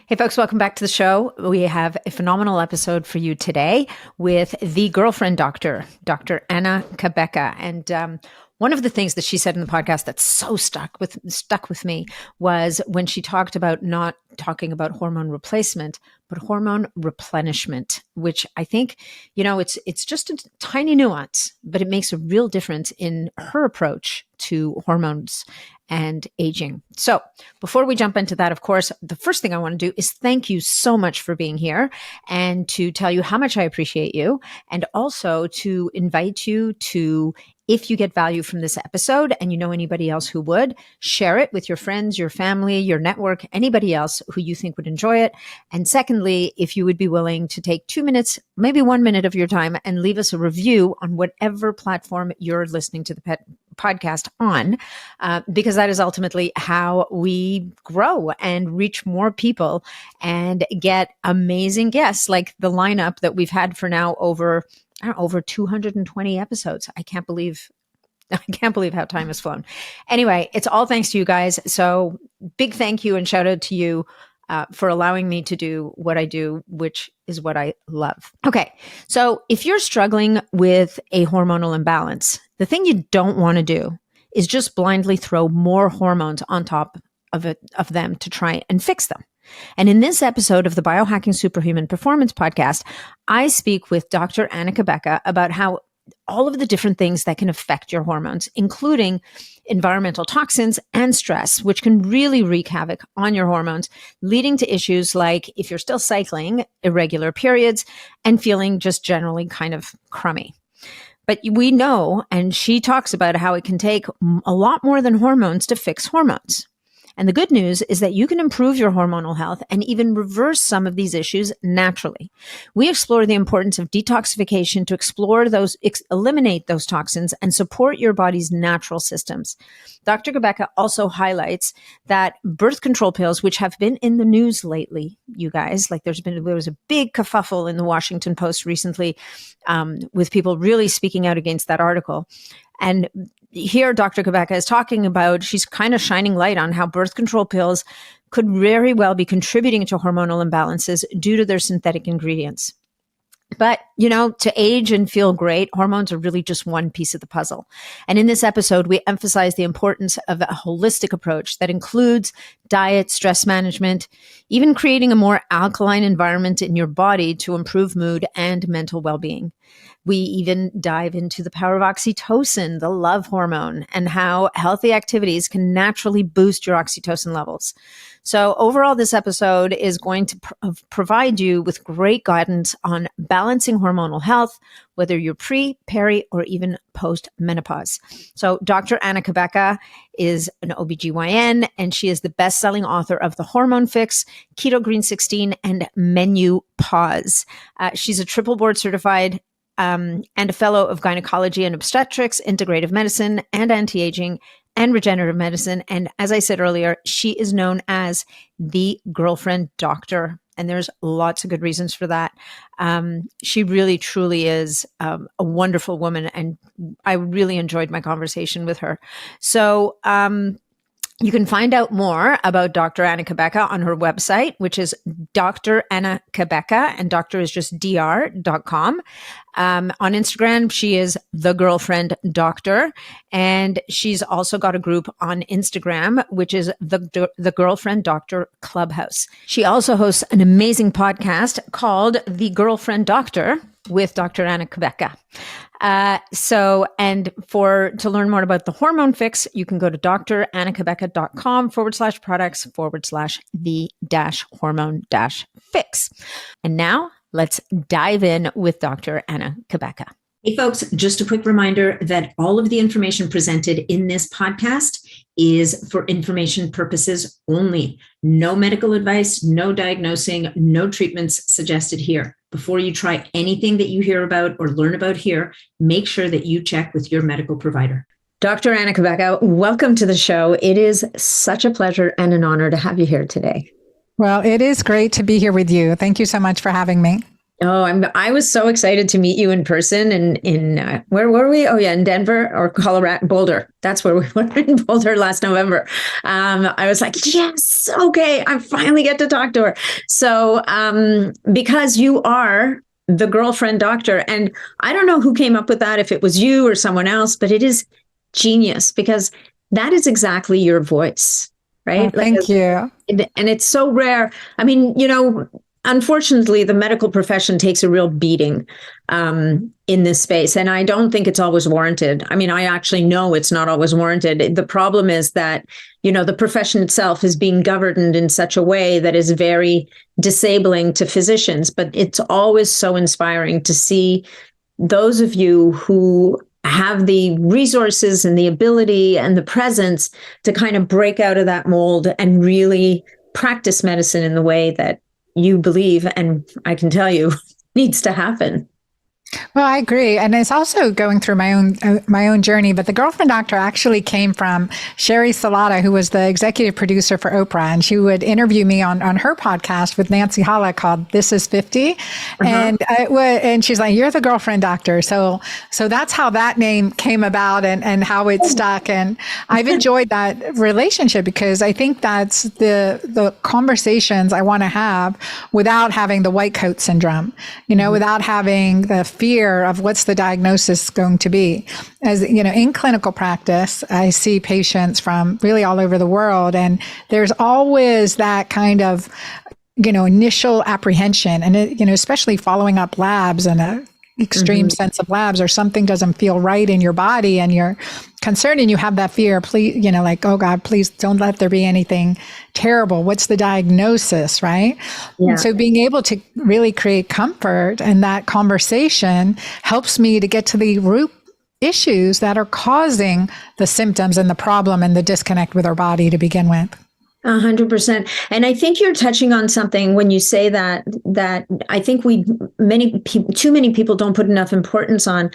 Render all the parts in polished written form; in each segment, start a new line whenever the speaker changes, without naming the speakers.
Hey folks, welcome back to the show. We have a phenomenal episode for you today with the girlfriend doctor, Dr. Anna Cabeca. And one of the things that she said in the podcast that so stuck with me was when she talked about not talking about hormone replacement, but hormone replenishment, which I think, it's just a tiny nuance, but it makes a real difference in her approach to hormones and aging. So before we jump into that, of course, the first thing I want to do is thank you so much for being here and to tell you how much I appreciate you, and also to invite you to, if you get value from this episode and you know anybody else who would, share it with your friends, your family, your network, anybody else who you think would enjoy it. And secondly, if you would be willing to take 2 minutes, maybe 1 minute of your time and leave us a review on whatever platform you're listening to the podcast on, because that is ultimately how we grow and reach more people and get amazing guests like the lineup that we've had for now over 220 episodes. I can't believe how time has flown. Anyway, it's all thanks to you guys. So big thank you and shout out to you for allowing me to do what I do, which is what I love. Okay. So if you're struggling with a hormonal imbalance, the thing you don't want to do is just blindly throw more hormones on top of them to try and fix them. And in this episode of the Biohacking Superhuman Performance podcast, I speak with Dr. Anna Cabeca about how all of the different things that can affect your hormones, including environmental toxins and stress, which can really wreak havoc on your hormones, leading to issues like if you're still cycling, irregular periods, and feeling just generally kind of crummy. But we know, and she talks about how it can take a lot more than hormones to fix hormones. And the good news is that you can improve your hormonal health and even reverse some of these issues naturally. We explore the importance of detoxification to eliminate those toxins and support your body's natural systems. Dr. Cabeca also highlights that birth control pills, which have been in the news lately, you guys, like there was a big kerfuffle in the Washington Post recently, with people really speaking out against that article. And here, Dr. Cabeca is talking about, she's kind of shining light on how birth control pills could very well be contributing to hormonal imbalances due to their synthetic ingredients. But, to age and feel great, hormones are really just one piece of the puzzle. And in this episode, we emphasize the importance of a holistic approach that includes diet, stress management, even creating a more alkaline environment in your body to improve mood and mental well-being. We even dive into the power of oxytocin, the love hormone, and how healthy activities can naturally boost your oxytocin levels. So overall, this episode is going to provide you with great guidance on balancing hormonal health, whether you're pre, peri, or even post-menopause. So Dr. Anna Cabeca is an OBGYN, and she is the best-selling author of The Hormone Fix, Keto Green 16, and Menu Pause. She's a triple board certified and a fellow of gynecology and obstetrics, integrative medicine, and anti-aging and regenerative medicine. And as I said earlier, she is known as the girlfriend doctor. And there's lots of good reasons for that. She really, truly is a wonderful woman. And I really enjoyed my conversation with her. So, you can find out more about Dr. Anna Cabeca on her website, which is Dr. Anna Cabeca, and doctor is just dr.com. On Instagram, she is the girlfriend doctor, and she's also got a group on Instagram, which is the Girlfriend Doctor Clubhouse. She also hosts an amazing podcast called The Girlfriend Doctor with Dr. Anna Cabeca. To learn more about the Hormone Fix, you can go to dranacabeca.com/products/the-hormone-fix. And now let's dive in with Dr. Anna Cabeca. Hey folks, just a quick reminder that all of the information presented in this podcast is for information purposes only. No medical advice, no diagnosing, no treatments suggested here. Before you try anything that you hear about or learn about here, make sure that you check with your medical provider. Dr. Anna Cabeca, welcome to the show. It is such a pleasure and an honor to have you here today.
Well, it is great to be here with you. Thank you so much for having me.
Oh, I was so excited to meet you in person in where were we? Oh yeah, in Denver or Colorado, Boulder. That's where we were, in Boulder last November. I was like, yes, okay, I finally get to talk to her. So because you are the girlfriend doctor, and I don't know who came up with that, if it was you or someone else, but it is genius because that is exactly your voice,
Oh,
right?
thank you.
And it's so rare. I mean, unfortunately, the medical profession takes a real beating in this space. And I don't think it's always warranted. I mean, I actually know it's not always warranted. The problem is that, the profession itself is being governed in such a way that is very disabling to physicians. But it's always so inspiring to see those of you who have the resources and the ability and the presence to kind of break out of that mold and really practice medicine in the way that you believe, and I can tell you, needs to happen.
Well, I agree, and it's also going through my own journey. But the girlfriend doctor actually came from Sherry Salata, who was the executive producer for Oprah, and she would interview me on her podcast with Nancy Holla called "This Is 50," and she's like, "You're the girlfriend doctor." So that's how that name came about and how it stuck. And I've enjoyed that relationship because I think that's the conversations I want to have without having the white coat syndrome, without having the fear of what's the diagnosis going to be. As in clinical practice, I see patients from really all over the world, and there's always that kind of, initial apprehension, and especially following up labs and a extreme sense of labs, or something doesn't feel right in your body and you're concerned and you have that fear, please, like, oh God, please don't let there be anything terrible. What's the diagnosis, right? Yeah. So being able to really create comfort and that conversation helps me to get to the root issues that are causing the symptoms and the problem and the disconnect with our body to begin with.
100%. And I think you're touching on something when you say that I think too many people don't put enough importance on.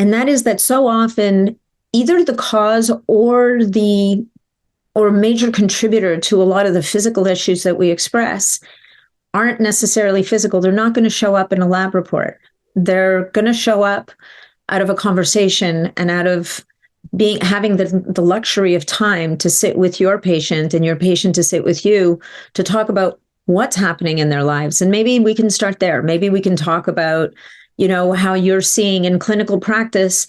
And that is that so often either the cause or a major contributor to a lot of the physical issues that we express aren't necessarily physical. They're not going to show up in a lab report. They're going to show up out of a conversation and out of having the luxury of time to sit with your patient and your patient to sit with you to talk about what's happening in their lives. And maybe we can start there. Maybe we can talk about, how you're seeing in clinical practice,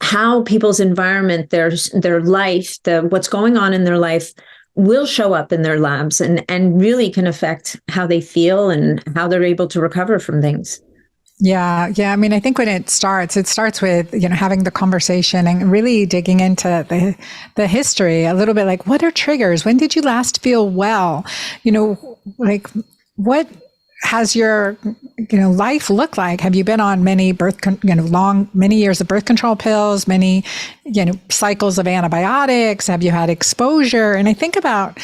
how people's environment, their life, what's going on in their life will show up in their labs and really can affect how they feel and how they're able to recover from things.
Yeah. I mean, I think when it starts with, having the conversation and really digging into the history a little bit, like, what are triggers? When did you last feel well? Like, what has your, life look like? Have you been on many many years of birth control pills, many, cycles of antibiotics? Have you had exposure? And I think about,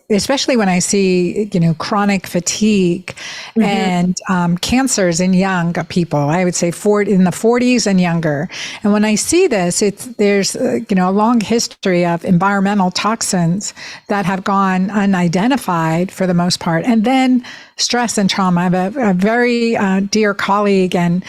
especially when I see, chronic fatigue and cancers in young people, I would say in the 40s and younger. And when I see this, there's a long history of environmental toxins that have gone unidentified for the most part, and then stress and trauma. I have a very dear colleague and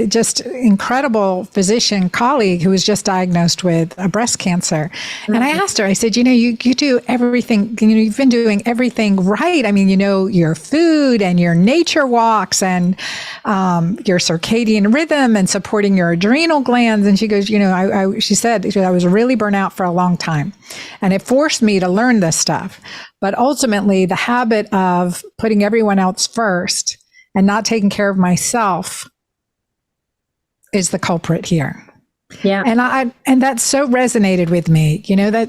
just incredible physician colleague who was just diagnosed with a breast cancer. And I asked her, I said, you do everything, you've been doing everything right. I mean, your food and your nature walks and your circadian rhythm and supporting your adrenal glands. And she goes, she said, I was really burnt out for a long time. And it forced me to learn this stuff. But ultimately, the habit of putting everyone else first and not taking care of myself is the culprit here. Yeah. And that so resonated with me,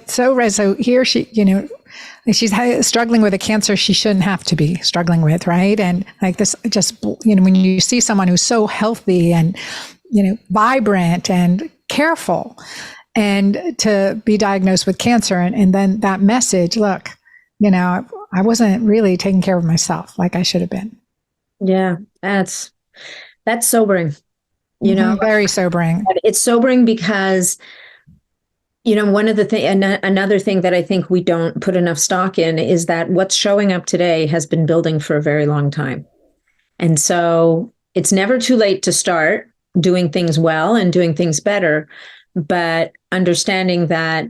so here she's struggling with a cancer she shouldn't have to be struggling with. Right. And like this, just, when you see someone who's so healthy and, vibrant and careful, and to be diagnosed with cancer. And then that message, look, I wasn't really taking care of myself like I should have been.
Yeah. That's sobering.
Very sobering.
It's sobering because, one of the another thing that I think we don't put enough stock in is that what's showing up today has been building for a very long time. And so it's never too late to start doing things well and doing things better, but understanding that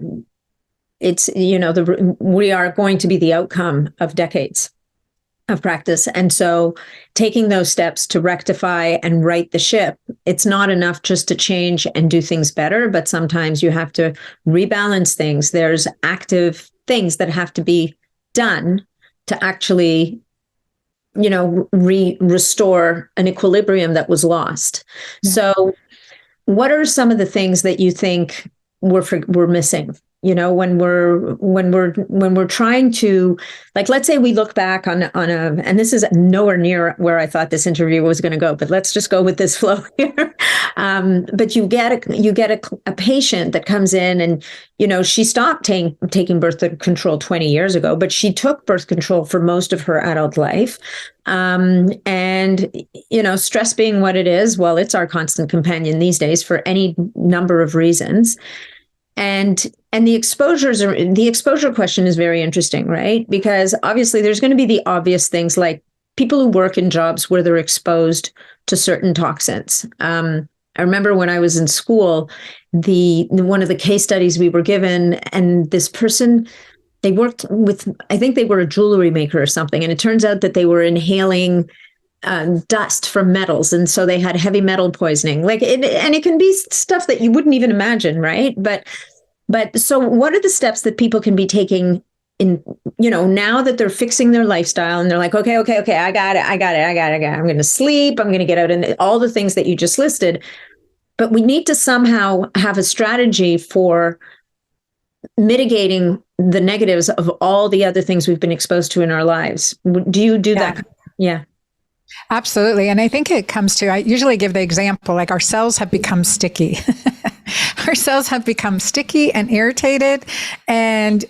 it's, we are going to be the outcome of decades of practice. And so taking those steps to rectify and right the ship, it's not enough just to change and do things better, but sometimes you have to rebalance things. There's active things that have to be done to actually, restore an equilibrium that was lost. Yeah. So what are some of the things that you think we're missing? When we're trying to, like, let's say we look back on and this is nowhere near where I thought this interview was going to go, but let's just go with this flow here. But you get a patient that comes in and, she stopped taking birth control 20 years ago, but she took birth control for most of her adult life. And, stress being what it is, well, it's our constant companion these days for any number of reasons. And the exposure question is very interesting, right? Because obviously there's going to be the obvious things like people who work in jobs where they're exposed to certain toxins. I remember when I was in school, one of the case studies we were given, and this person, they worked with, I think they were a jewelry maker or something. And it turns out that they were inhaling dust from metals. And so they had heavy metal poisoning, and it can be stuff that you wouldn't even imagine. Right. But so what are the steps that people can be taking in, now that they're fixing their lifestyle and they're like, okay, I got it. I'm going to sleep. I'm going to get out, and all the things that you just listed. But we need to somehow have a strategy for mitigating the negatives of all the other things we've been exposed to in our lives. Do you do that? Yeah.
Absolutely. And I think it comes to, I usually give the example, like our cells have become sticky. Our cells have become sticky and irritated and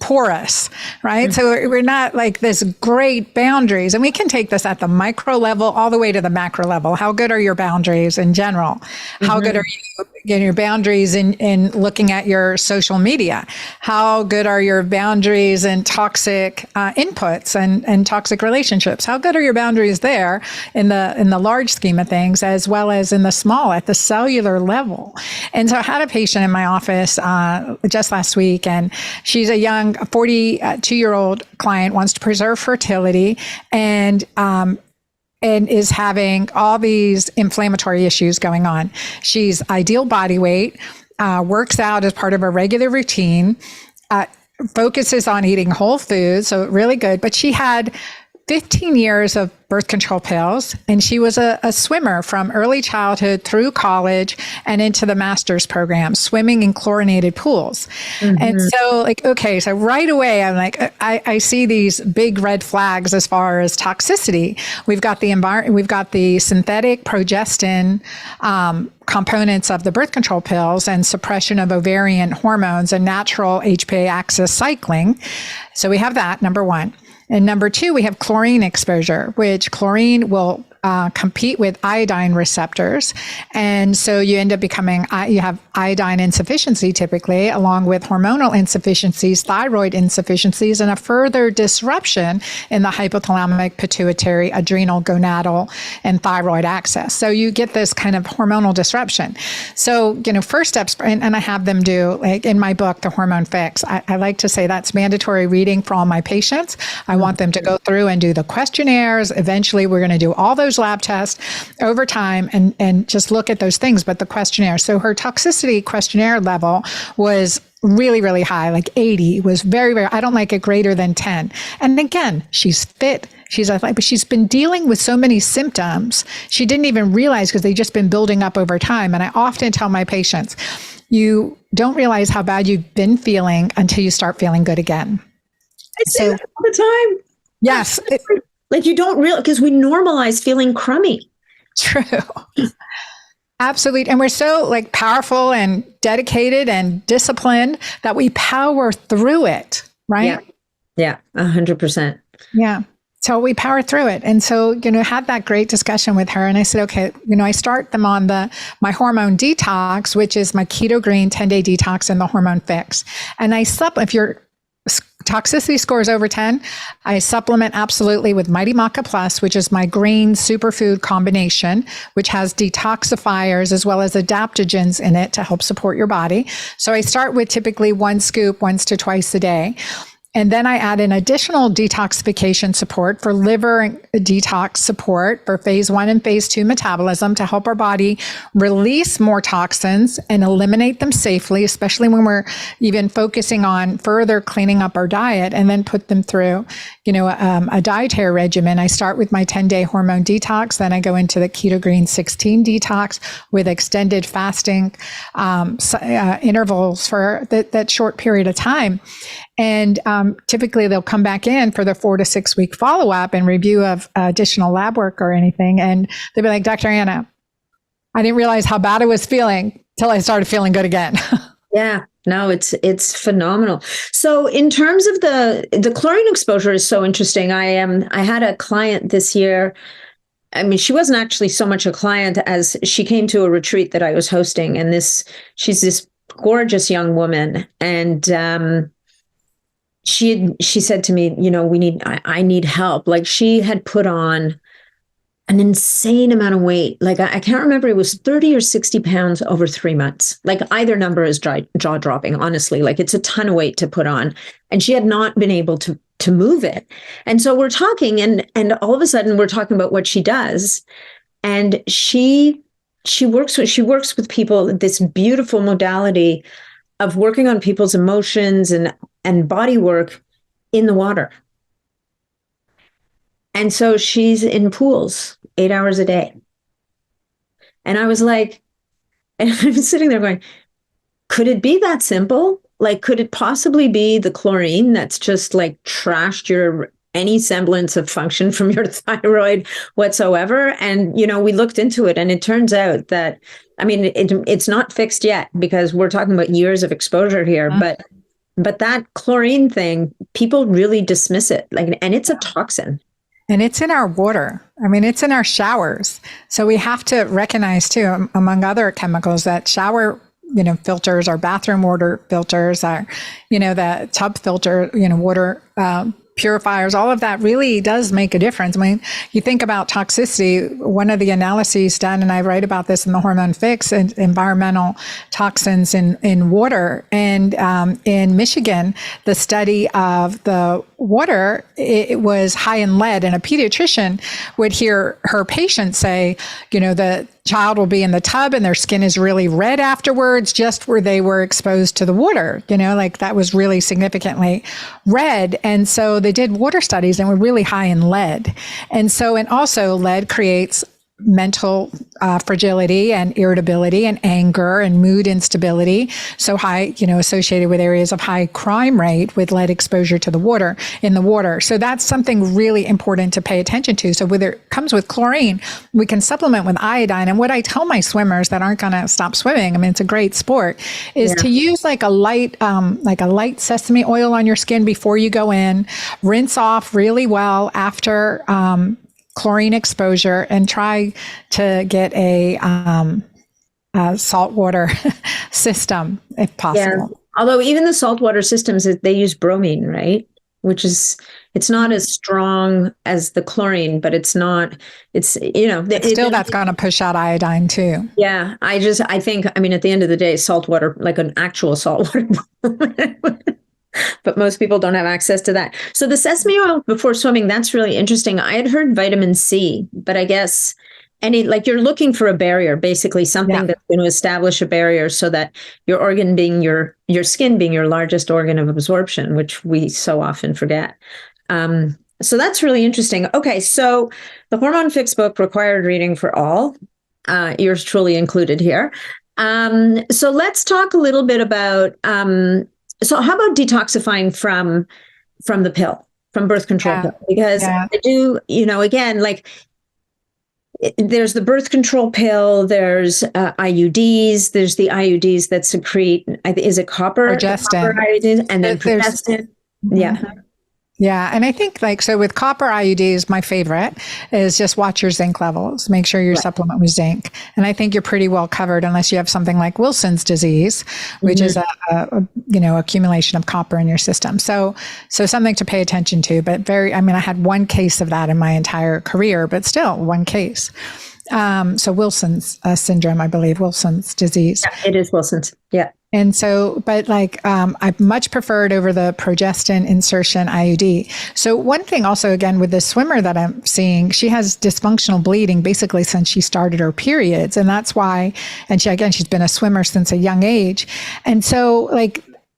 porous, right? Mm-hmm. So we're not like this great boundaries. And we can take this at the micro level all the way to the macro level. How good are your boundaries in general? Mm-hmm. How good are you in your boundaries in looking at your social media? How good are your boundaries in toxic inputs and toxic relationships? How good are your boundaries there in the large scheme of things, as well as in the small, at the cellular level? And so I had a patient in my office just last week, and she's a young 42-year-old client, wants to preserve fertility, and is having all these inflammatory issues going on. She's ideal body weight, works out as part of a regular routine, focuses on eating whole foods, so really good. But she had 15 years of birth control pills, and she was a swimmer from early childhood through college and into the master's program, swimming in chlorinated pools. Mm-hmm. And so so right away, I'm like, I see these big red flags as far as toxicity. We've got the synthetic progestin components of the birth control pills and suppression of ovarian hormones and natural HPA axis cycling. So we have that, number one. And number two, we have chlorine exposure, which chlorine will compete with iodine receptors. And so you end up you have iodine insufficiency typically, along with hormonal insufficiencies, thyroid insufficiencies, and a further disruption in the hypothalamic, pituitary, adrenal, gonadal, and thyroid axis. So you get this kind of hormonal disruption. So, first steps, and I have them do, like in my book, The Hormone Fix, I like to say that's mandatory reading for all my patients. I want them to go through and do the questionnaires. Eventually, we're going to do all those lab tests over time and just look at those things. But the questionnaire, so her toxicity questionnaire level was really, really high, like 80 was very, very, I don't like it greater than 10. And again, she's fit, she's athletic, but she's been dealing with so many symptoms she didn't even realize because they've just been building up over time. And I often tell my patients, you don't realize how bad you've been feeling until you start feeling good again.
I say that all the time.
Yes.
Like you don't realize, because we normalize feeling crummy.
True. Absolutely. And we're so powerful and dedicated and disciplined that we power through it, right?
Yeah. 100%.
Yeah. So we power through it. And so, had that great discussion with her. And I said, okay, I start them on my hormone detox, which is my keto green 10-day detox and the hormone fix. And if you're toxicity scores over 10, I supplement absolutely with Mighty Maca Plus, which is my green superfood combination, which has detoxifiers as well as adaptogens in it to help support your body. So I start with typically 1 scoop once to twice a day. And then I add an additional detoxification support for liver detox support for phase 1 and phase 2 metabolism to help our body release more toxins and eliminate them safely, especially when we're even focusing on further cleaning up our diet, and then put them through, a dietary regimen. I start with my 10-day hormone detox. Then I go into the keto green 16 detox with extended fasting intervals for that short period of time. And typically they'll come back in for the 4 to 6 week follow up and review of additional lab work or anything. And they'll be like, Dr. Anna, I didn't realize how bad I was feeling till I started feeling good again.
Yeah, no, it's phenomenal. So in terms of the chlorine exposure is so interesting. I had a client this year. I mean, she wasn't actually so much a client as she came to a retreat that I was hosting. And she's this gorgeous young woman. And she said to me, I need help. Like, she had put on an insane amount of weight. Like, I can't remember, it was 30 or 60 pounds over 3 months. Like, either number is jaw dropping, honestly. Like, it's a ton of weight to put on. And she had not been able to move it. And so we're talking, and all of a sudden we're talking about what she does. And she works with people, this beautiful modality of working on people's emotions and body work in the water. And so she's in pools 8 hours a day. And I was like, and I was sitting there going, could it be that simple? Like, could it possibly be the chlorine that's just like trashed any semblance of function from your thyroid whatsoever? And, we looked into it, and it turns out that, I mean, it's not fixed yet because we're talking about years of exposure here, but that chlorine thing, people really dismiss it. Like, and it's a toxin.
And it's in our water. I mean, it's in our showers. So we have to recognize too, among other chemicals, that shower, filters, our bathroom water filters, our, the tub filter, water, purifiers, all of that really does make a difference. I mean, you think about toxicity, one of the analyses done, and I write about this in the Hormone Fix, and environmental toxins in water. And in Michigan, the study of the water, it was high in lead, and a pediatrician would hear her patient say, the child will be in the tub and their skin is really red afterwards, just where they were exposed to the water, like that was really significantly red. And so they did water studies and were really high in lead. And also lead creates mental fragility and irritability and anger and mood instability. So high, associated with areas of high crime rate with lead exposure to the water, in the water. So that's something really important to pay attention to. So whether it comes with chlorine, we can supplement with iodine. And what I tell my swimmers that aren't going to stop swimming, I mean, it's a great sport, is to use like a light sesame oil on your skin before you go in, rinse off really well after, chlorine exposure, and try to get a saltwater system if possible.
Yeah. Although even the saltwater systems, they use bromine, right? It's not as strong as the chlorine, but it's still
that's going to push out iodine too.
Yeah. I think, at the end of the day, saltwater, like an actual saltwater, but most people don't have access to that. So the sesame oil before swimming, that's really interesting. I had heard vitamin C, but I guess you're looking for a barrier, basically something that's going to establish a barrier so that your organ being your skin being your largest organ of absorption, which we so often forget. So that's really interesting. Okay. So the Hormone Fix book, required reading for all, yours truly included here. So let's talk a little bit about, so how about detoxifying from the pill, from birth control pill? Because I do, again, like there's the birth control pill, there's IUDs, there's the IUDs that secrete, is it copper?
Progestin.
Copper IUDs, and then progestin. Yeah.
Yeah. And I think so with copper IUDs, my favorite is just watch your zinc levels. Make sure you supplement with zinc. And I think you're pretty well covered unless you have something like Wilson's disease, which is accumulation of copper in your system. So something to pay attention to, but I had one case of that in my entire career, but still one case. So Wilson's syndrome, I believe, Wilson's disease.
Yeah, it is Wilson's. Yeah.
And so, but I've much preferred over the progestin insertion IUD. So one thing also, again, with this swimmer that I'm seeing, she has dysfunctional bleeding basically since she started her periods. And that's why, and she's been a swimmer since a young age. And so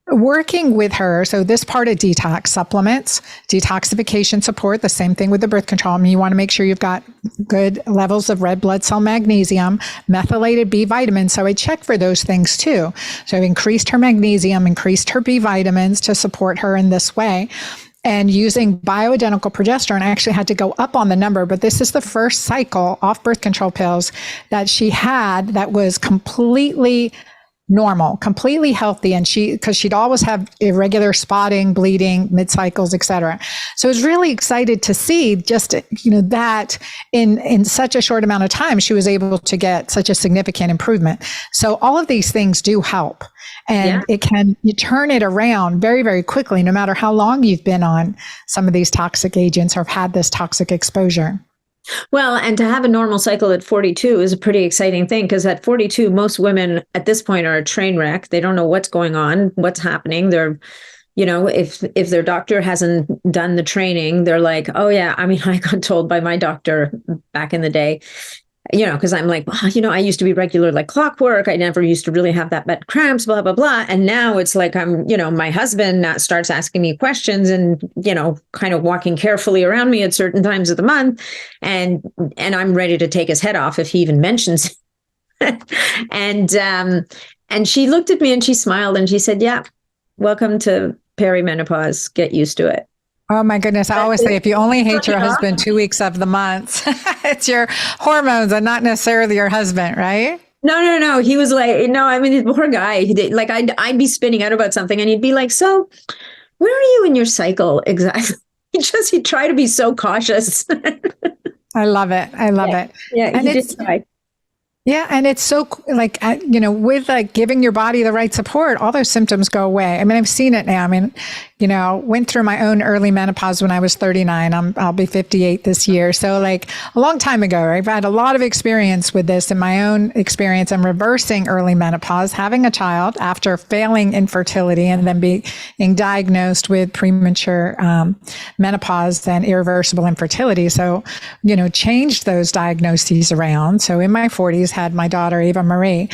working with her, so this part of detox supplements, detoxification support, the same thing with the birth control. I mean, you want to make sure you've got good levels of red blood cell magnesium, methylated B vitamins. So I check for those things too. So I've increased her magnesium, increased her B vitamins to support her in this way. And using bioidentical progesterone, I actually had to go up on the number, but this is the first cycle off birth control pills that she had that was completely normal, completely healthy. And because she'd always have irregular spotting, bleeding, mid-cycles, et cetera. So I was really excited to see just, that in such a short amount of time, she was able to get such a significant improvement. So all of these things do help. And you turn it around very, very quickly, no matter how long you've been on some of these toxic agents or have had this toxic exposure.
Well, and to have a normal cycle at 42 is a pretty exciting thing, because at 42, most women at this point are a train wreck. They don't know what's going on, what's happening. They're, if their doctor hasn't done the training, they're like, oh yeah, I got told by my doctor back in the day, because I'm like, I used to be regular like clockwork. I never used to really have that bad cramps, blah, blah, blah. And now it's like my husband starts asking me questions and, kind of walking carefully around me at certain times of the month. And I'm ready to take his head off if he even mentions it. And she looked at me and she smiled and she said, yeah, welcome to perimenopause. Get used to it.
Oh my goodness. I always say if you only hate your husband 2 weeks of the month, it's your hormones and not necessarily your husband, right?
No. He was like, no, the poor guy, I'd be spinning out about something and he'd be like, so where are you in your cycle exactly? He'd try to be so cautious.
I love it. I love it.
Yeah.
And it's try. Yeah. And it's so with giving your body the right support, all those symptoms go away. I've seen it now. Went through my own early menopause when I was 39. I'll be 58 this year. So a long time ago, right? I've had a lot of experience with this in my own experience. I'm reversing early menopause, having a child after failing infertility and then being diagnosed with premature menopause and irreversible infertility. So, changed those diagnoses around. So in my 40s, had my daughter, Ava Marie.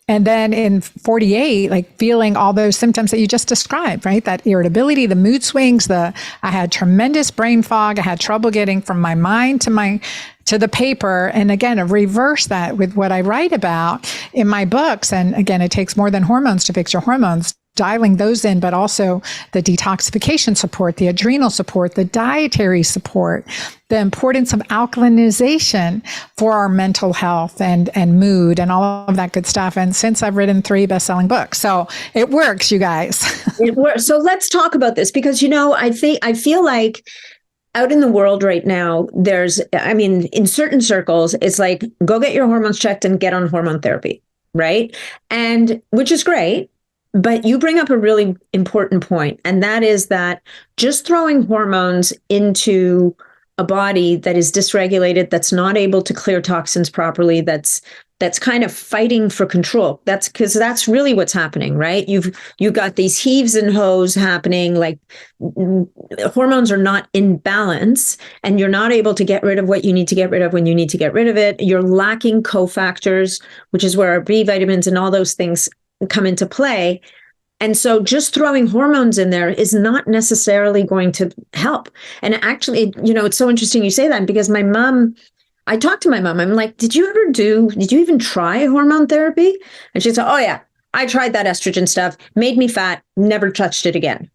And then in 48, feeling all those symptoms that you just described, right? That irritability, the mood swings, I had tremendous brain fog. I had trouble getting from my mind to the paper. And again, I reverse that with what I write about in my books. And again, it takes more than hormones to fix your hormones. Dialing those in, but also the detoxification support, the adrenal support, the dietary support, the importance of alkalinization for our mental health and mood and all of that good stuff. And since I've written 3 best-selling books, so it works, you guys.
It works. So let's talk about this because, I feel like out in the world right now, there's, in certain circles, it's like, go get your hormones checked and get on hormone therapy, right? And which is great. But you bring up a really important point, and that is that just throwing hormones into a body that is dysregulated, that's not able to clear toxins properly, that's kind of fighting for control. That's because that's really what's happening, right? You've got these heaves and hoes happening, like hormones are not in balance, and you're not able to get rid of what you need to get rid of when you need to get rid of it. You're lacking cofactors, which is where our B vitamins and all those things come into play. And so just throwing hormones in there is not necessarily going to help. And actually, it's so interesting you say that because I talked to my mom. I'm like, did you even try hormone therapy? And she said, oh yeah, I tried that estrogen stuff, made me fat, never touched it again.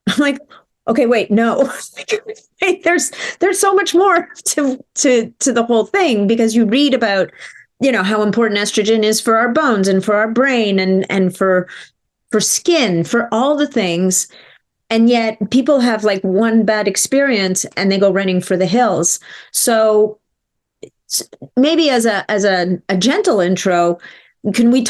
I'm like, okay, wait, no, there's so much more to the whole thing because you read about how important estrogen is for our bones and for our brain and for skin, for all the things.
And yet people have like one bad experience and they go running for the hills. So maybe as a gentle intro, can we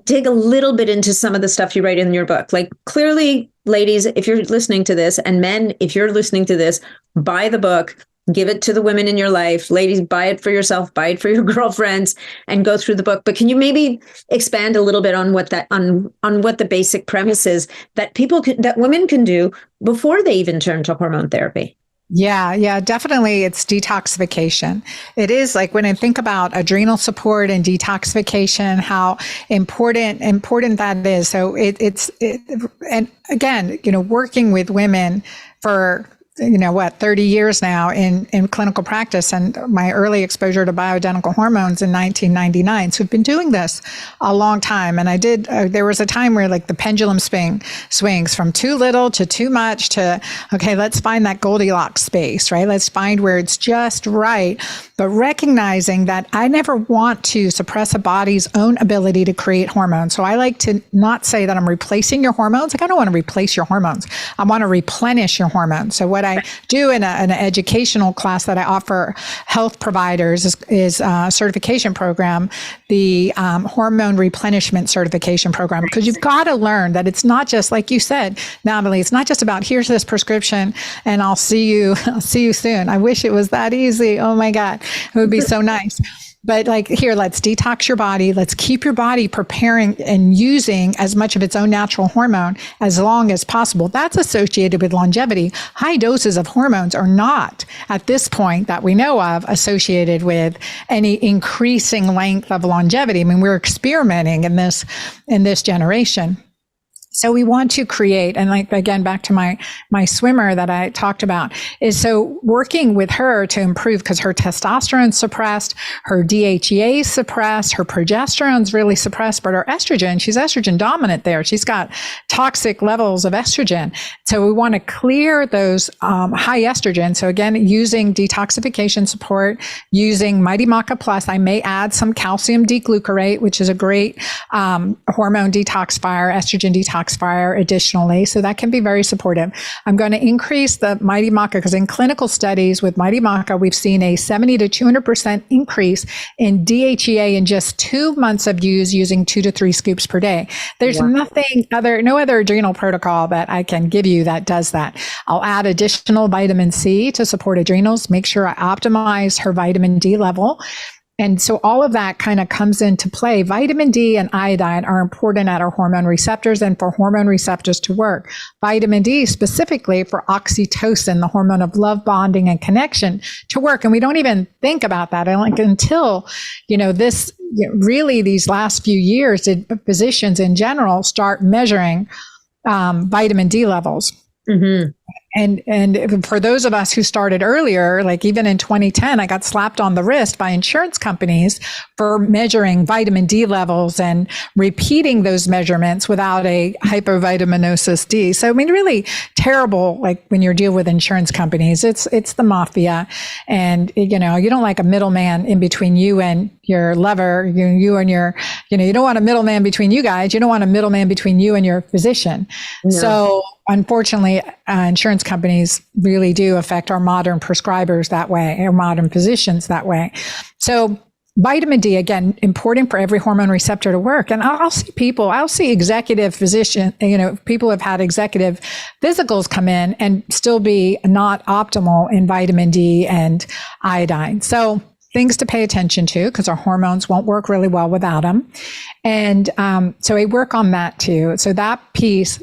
dig a little bit into some of the stuff you write in your book? Like, clearly, ladies, if you're listening to this, and men, if you're listening to this, buy the book, give it to the women in your life. Ladies, buy it for yourself, buy it for your girlfriends, and go through the book. But can you maybe expand a little bit on what what the basic premise is that that women can do before they even turn to hormone therapy?
Yeah, definitely. It's detoxification. It is like, when I think about adrenal support and detoxification, how important that is. So and again, working with women for 30 years now in clinical practice, and my early exposure to bioidentical hormones in 1999. So we've been doing this a long time. And there was a time where like the pendulum swings from too little to too much to, okay, let's find that Goldilocks space, right? Let's find where it's just right. But recognizing that I never want to suppress a body's own ability to create hormones. So I like to not say that I'm replacing your hormones. Like, I don't want to replace your hormones. I want to replenish your hormones. So what I do in an educational class that I offer health providers is a certification program, the hormone replenishment certification program, because you've got to learn that it's not just, like you said, Natalie, it's not just about, here's this prescription and I'll see you soon. I wish it was that easy. Oh my God, it would be so nice. But like, here, let's detox your body. Let's keep your body preparing and using as much of its own natural hormone as long as possible. That's associated with longevity. High doses of hormones are not, at this point that we know of, associated with any increasing length of longevity. I mean, we're experimenting in this generation. So we want to create, and like, again, back to my swimmer that I talked about, is so working with her to improve, because her testosterone's suppressed, her DHEA is suppressed, her progesterone's really suppressed, but her estrogen, she's estrogen dominant there. She's got toxic levels of estrogen. So we want to clear those high estrogen. So again, using detoxification support, using Mighty Maca Plus, I may add some calcium D-glucarate, which is a great hormone detoxifier, estrogen detoxifier additionally. So that can be very supportive. I'm going to increase the Mighty Maca, because in clinical studies with Mighty Maca, we've seen a 70 to 200% increase in DHEA in just 2 months of use, using 2 to 3 scoops per day. There's no other adrenal protocol that I can give you that does that. I'll add additional vitamin C to support adrenals, make sure I optimize her vitamin D level. And so all of that kind of comes into play. Vitamin D and iodine are important at our hormone receptors, and for hormone receptors to work. Vitamin D specifically for oxytocin, the hormone of love, bonding, and connection, to work. And we don't even think about that until, really these last few years did physicians in general start measuring vitamin D levels. Mm-hmm. And for those of us who started earlier, like even in 2010, I got slapped on the wrist by insurance companies for measuring vitamin D levels and repeating those measurements without a hypovitaminosis D. So, I mean, really terrible, like when you're dealing with insurance companies, it's the mafia. And, you don't like a middleman in between you and your lover, you and your, you don't want a middleman between you guys. You don't want a middleman between you and your physician. No. So unfortunately, insurance companies really do affect our modern prescribers that way, or modern physicians that way. So vitamin D, again, important for every hormone receptor to work. And I'll see executive physician, people have had executive physicals come in and still be not optimal in vitamin D and iodine. So things to pay attention to, because our hormones won't work really well without them. And so I work on that too. So that piece,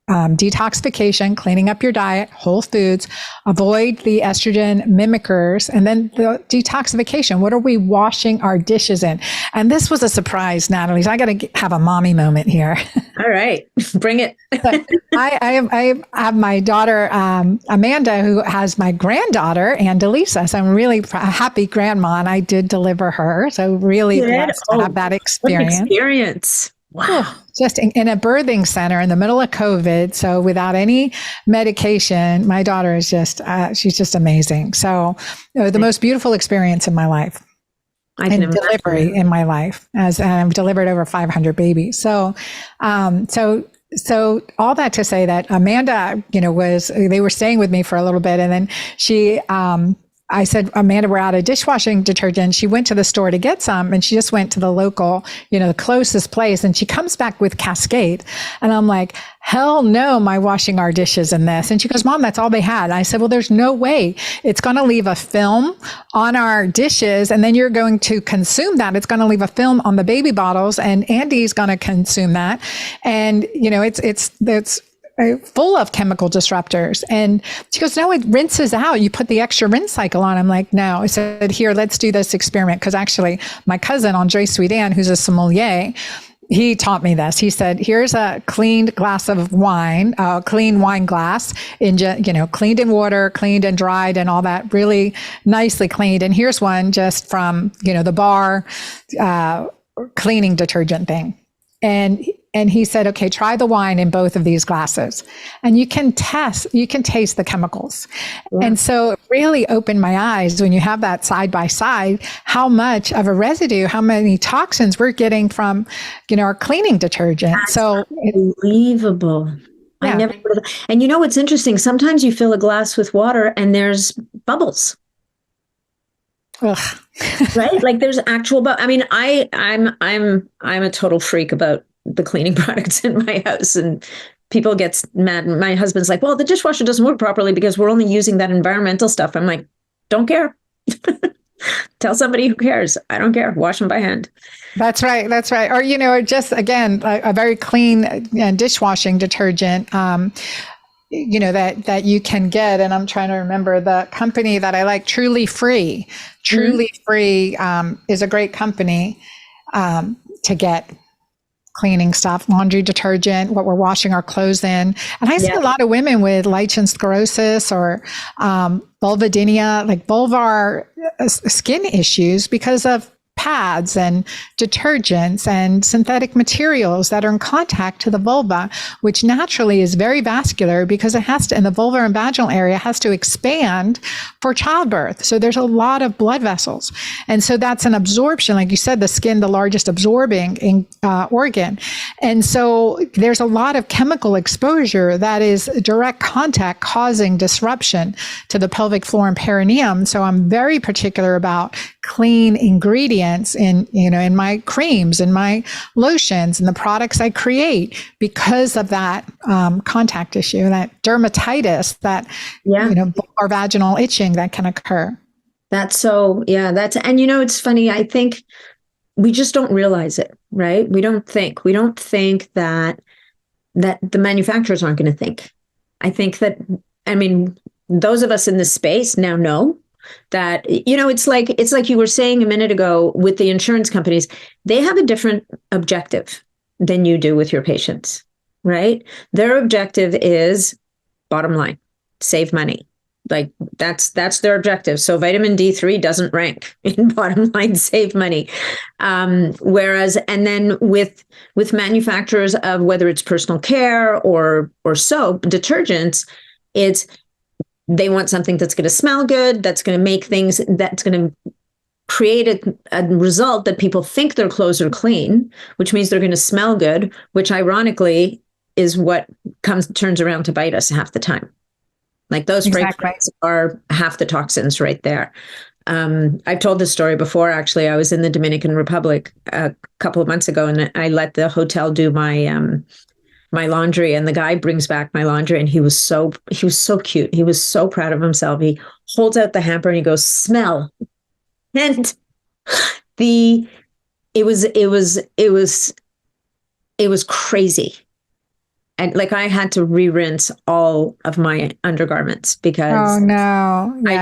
detoxification, cleaning up your diet, whole foods, avoid the estrogen mimickers, and then the detoxification. What are we washing our dishes in? And this was a surprise, Natalie. So I got to have a mommy moment here.
All right, bring it.
I have my daughter, Amanda, who has my granddaughter, Andalisa. So I'm really a happy grandma, and I did deliver her. So really blessed to have that experience.
Wow.
Just in a birthing center in the middle of COVID. So without any medication, my daughter is she's just amazing. So the most beautiful experience in my life. And delivery in my life, as I've delivered over 500 babies. So So all that to say that Amanda, they were staying with me for a little bit, and then I said, Amanda, we're out of dishwashing detergent. She went to the store to get some, and she just went to the local, the closest place, and she comes back with Cascade. And I'm like, hell no, am I washing our dishes in this? And she goes, Mom, that's all they had. And I said, well, there's no way. It's going to leave a film on our dishes, and then you're going to consume that. It's going to leave a film on the baby bottles, and Andy's going to consume that. And, it's full of chemical disruptors. And she goes, no, it rinses out. You put the extra rinse cycle on. I'm like, no. I said, here, let's do this experiment. Because actually, my cousin, Andre Sweetan, who's a sommelier, he taught me this. He said, here's a cleaned glass of wine, clean wine glass, cleaned in water, cleaned and dried and all that, really nicely cleaned. And here's one just from, the bar cleaning detergent thing. And he said, okay, try the wine in both of these glasses, and you can taste the chemicals. Yeah. And so it really opened my eyes when you have that side by side, how much of a residue, how many toxins we're getting from, our cleaning detergent.
That's unbelievable. Yeah. I never, and what's interesting? Sometimes you fill a glass with water and there's bubbles.
Ugh.
Right? Like there's actual, but I mean, I'm a total freak about the cleaning products in my house, and people get mad. My husband's like, well, the dishwasher doesn't work properly because we're only using that environmental stuff. I'm like, don't care. Tell somebody who cares. I don't care. Wash them by hand.
That's right. That's right. Or, just again, a very clean dishwashing detergent, that you can get. And I'm trying to remember the company that I like, Truly Free. Truly Free is a great company to get cleaning stuff, laundry detergent, what we're washing our clothes in. And I see a lot of women with lichen sclerosis or vulvodynia, like vulvar skin issues because of pads and detergents and synthetic materials that are in contact to the vulva, which naturally is very vascular because it has to, in the vulvar and vaginal area, has to expand for childbirth. So there's a lot of blood vessels. And so that's an absorption, like you said, the skin, the largest absorbing organ. And so there's a lot of chemical exposure that is direct contact causing disruption to the pelvic floor and perineum. So I'm very particular about clean ingredients in my creams and my lotions and the products I create because of that contact issue, that dermatitis, that or vaginal itching that can occur.
And it's funny. I think we just don't realize it, right? We don't think that the manufacturers aren't going to think. I think that, those of us in this space now know that, it's like you were saying a minute ago with the insurance companies, they have a different objective than you do with your patients, right? Their objective is bottom line, save money. Like that's their objective. So vitamin D3 doesn't rank in bottom line, save money. Whereas, and then with manufacturers of whether it's personal care or soap, detergents, they want something that's going to smell good, that's going to make things, that's going to create a result that people think their clothes are clean, which means they're going to smell good, which ironically is what turns around to bite us half the time. Like those fragrances are half the toxins right there. I've told this story before, actually. I was in the Dominican Republic a couple of months ago, and I let the hotel do my laundry, and the guy brings back my laundry, and he was so cute. He was so proud of himself. He holds out the hamper and he goes, smell. And it was crazy. And like I had to re-rinse all of my undergarments because I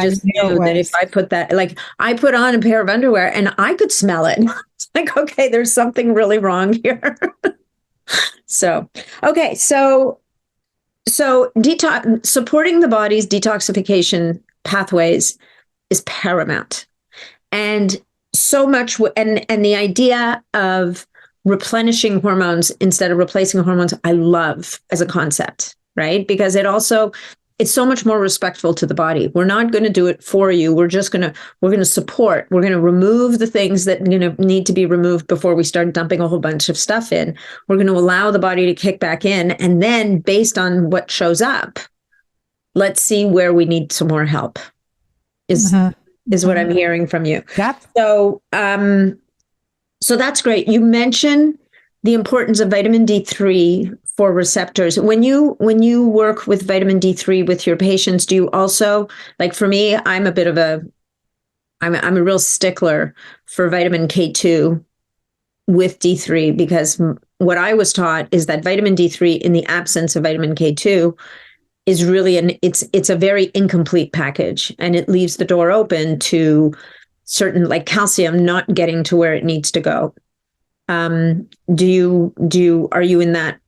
just knew that if I put that, like I put on a pair of underwear and I could smell it. It's like, okay, there's something really wrong here. So supporting the body's detoxification pathways is paramount. And so much, and the idea of replenishing hormones instead of replacing hormones, I love as a concept, right? Because it also it's so much more respectful to the body. We're not going to do it for you. We're going to support. We're going to remove the things that need to be removed before we start dumping a whole bunch of stuff in. We're going to allow the body to kick back in. And then based on what shows up, let's see where we need some more help is what I'm hearing from you.
Yep.
So, so that's great. You mentioned the importance of vitamin D3 for receptors. When you work with vitamin D3 with your patients, do you also, like for me, I'm a real stickler for vitamin K2 with D3, because what I was taught is that vitamin D3 in the absence of vitamin K2 is really it's a very incomplete package, and it leaves the door open to certain, like calcium not getting to where it needs to go. Are you in that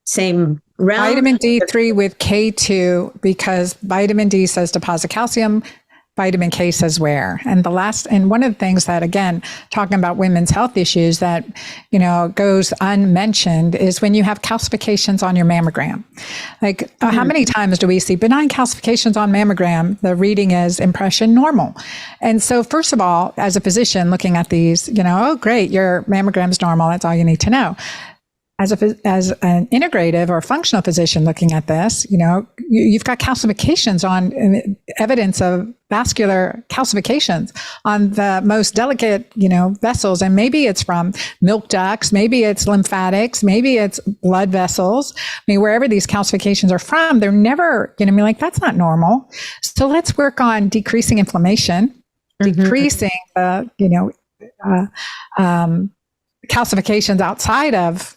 same realm?
Vitamin D3 with K2, because vitamin D says deposit calcium, vitamin K says where. And one of the things that, again, talking about women's health issues that, goes unmentioned is when you have calcifications on your mammogram. Like how many times do we see benign calcifications on mammogram? The reading is impression normal. And so first of all, as a physician looking at these, oh, great, your mammogram's normal. That's all you need to know. As an integrative or functional physician looking at this, you've got calcifications on evidence of vascular calcifications on the most delicate, vessels. And maybe it's from milk ducts, maybe it's lymphatics, maybe it's blood vessels. I mean, wherever these calcifications are from, they're never going to be like, that's not normal. So let's work on decreasing inflammation, decreasing calcifications outside of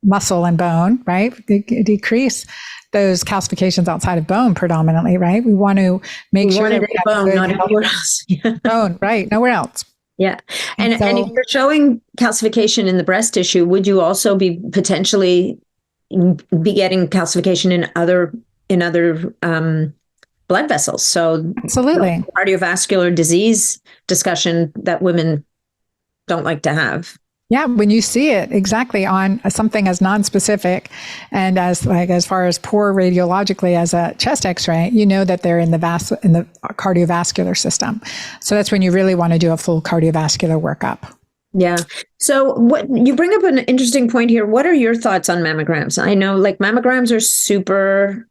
muscle and bone, right? Decrease those calcifications outside of bone predominantly, right? We want to make sure that we have
bone, not anywhere else.
Bone, right? Nowhere else.
Yeah. And if you're showing calcification in the breast tissue, would you also be potentially be getting calcification in other blood vessels? So
absolutely,
cardiovascular disease discussion that women don't like to have.
Yeah, when you see it exactly on something as non-specific and as far as poor radiologically as a chest X-ray, that they're in the cardiovascular system. So that's when you really want to do a full cardiovascular workup.
Yeah. So what you bring up an interesting point here. What are your thoughts on mammograms? I know mammograms are super.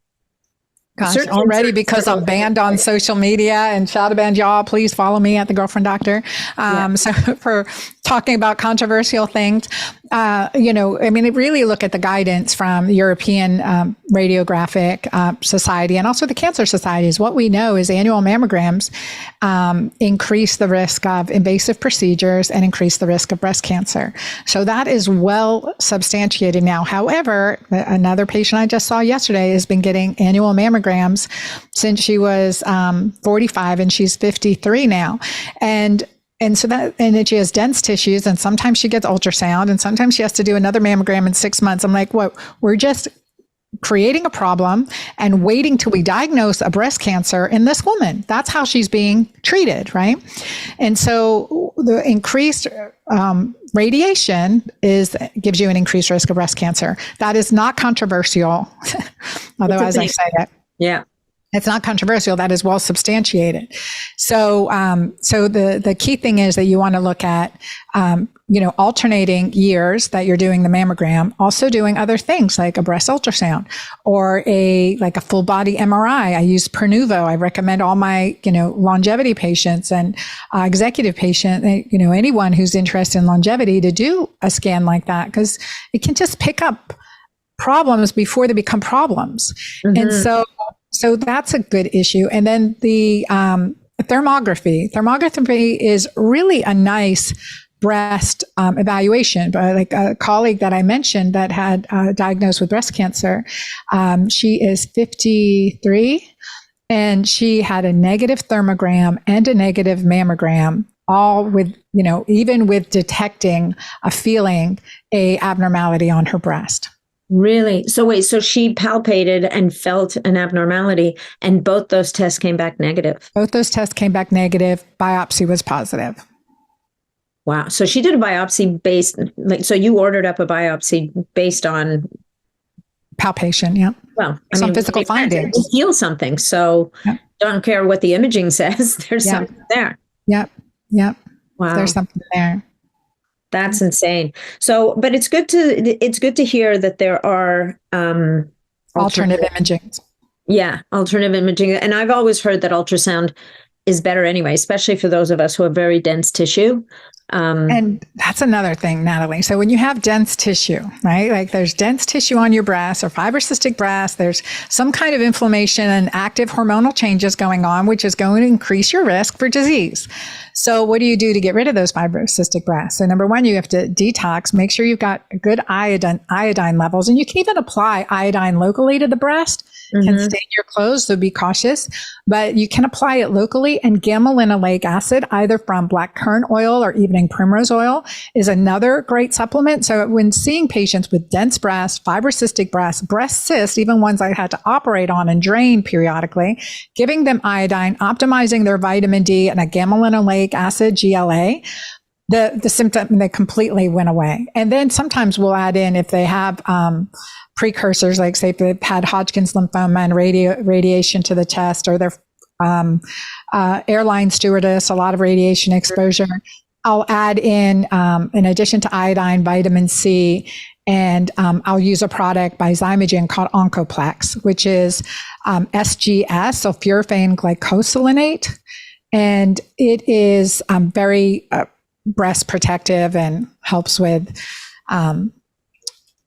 Gosh, already because I'm banned on social media and shadow banned, y'all, please follow me at The Girlfriend Doctor. So for talking about controversial things, really look at the guidance from the European Radiographic Society and also the Cancer Societies. What we know is annual mammograms increase the risk of invasive procedures and increase the risk of breast cancer. So that is well substantiated now. However, another patient I just saw yesterday has been getting annual mammograms since she was 45 and she's 53 now. And then she has dense tissues, and sometimes she gets ultrasound, and sometimes she has to do another mammogram in 6 months. I'm like, what? We're just creating a problem and waiting till we diagnose a breast cancer in this woman. That's how she's being treated, right? And so the increased radiation gives you an increased risk of breast cancer. That is not controversial, although as I say it.
Yeah.
It's not controversial. That is well substantiated. So, the key thing is that you want to look at, alternating years that you're doing the mammogram, also doing other things like a breast ultrasound or a full body MRI. I use Pernuvo. I recommend all my, longevity patients and executive patient, anyone who's interested in longevity to do a scan like that, because it can just pick up problems before they become problems. And so that's a good issue. And then the thermography. Thermography is really a nice breast evaluation. But a colleague that I mentioned that had diagnosed with breast cancer, she is 53 and she had a negative thermogram and a negative mammogram, all with, even with detecting feeling a abnormality on her breast.
Really? So wait, so she palpated and felt an abnormality, and both those tests came back negative?
Both those tests came back negative. Biopsy was positive.
Wow. So she did a biopsy so you ordered up a biopsy based on
Palpation, yeah.
Well, I
Some
mean,
physical
it makes sense.
findings.
We feel something. So
Yep.
don't care what the imaging says. There's
Yeah.
something there.
Yep. Yep.
Wow.
There's something there.
That's insane. So, but it's good to hear that there are
Alternative imaging.
Yeah, alternative imaging. And I've always heard that ultrasound is better anyway, especially for those of us who have very dense tissue.
And that's another thing, Natalie. So when you have dense tissue, right? Like there's dense tissue on your breast or fibrocystic breast, there's some kind of inflammation and active hormonal changes going on, which is going to increase your risk for disease. So what do you do to get rid of those fibrocystic breasts? So number one, you have to detox, make sure you've got good iodine levels, and you can even apply iodine locally to the breast. Can stain your clothes, so be cautious. But you can apply it locally, and gamma-linolenic acid, either from black currant oil or evening primrose oil, is another great supplement. So when seeing patients with dense breast, fibrocystic breast cysts, even ones I had to operate on and drain periodically, giving them iodine, optimizing their vitamin D and a gamma-linolenic acid, GLA, the symptom, they completely went away. And then sometimes we'll add in, if they have precursors, like say if they've had Hodgkin's lymphoma and radiation to the chest, or they're airline stewardess, a lot of radiation exposure, I'll add in addition to iodine, vitamin C, and I'll use a product by Zymogen called Oncoplex, which is SGS, sulforaphane glycosylate. And it is very breast protective and helps with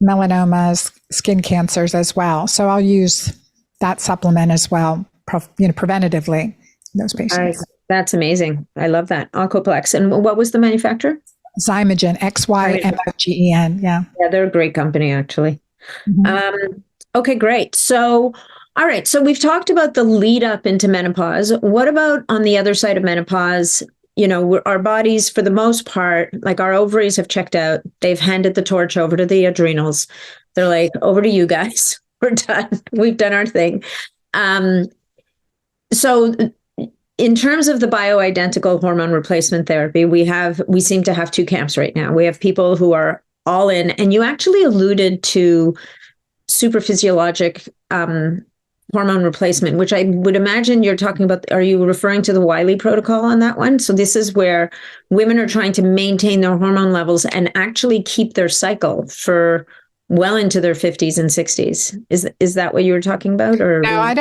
melanomas, skin cancers as well. So I'll use that supplement as well, preventatively in those patients.
That's amazing. I love that. Oncoplex. And what was the manufacturer?
Zymogen, XYMOGEN. Yeah.
Yeah, they're a great company, actually. Okay, great. So, all right. So we've talked about the lead up into menopause. What about on the other side of menopause? You know, our bodies, for the most part, like our ovaries have checked out. They've handed the torch over to the adrenals. They're like, over to you guys. We're done. We've done our thing. So in terms of the bioidentical hormone replacement therapy, we seem to have two camps right now. We have people who are all in, and you actually alluded to super physiologic hormone replacement, which I would imagine you're talking about. Are you referring to the Wiley protocol on that one? So this is where women are trying to maintain their hormone levels and actually keep their cycle for well into their 50s and 60s. Is that what you were talking about? Or
no, I'm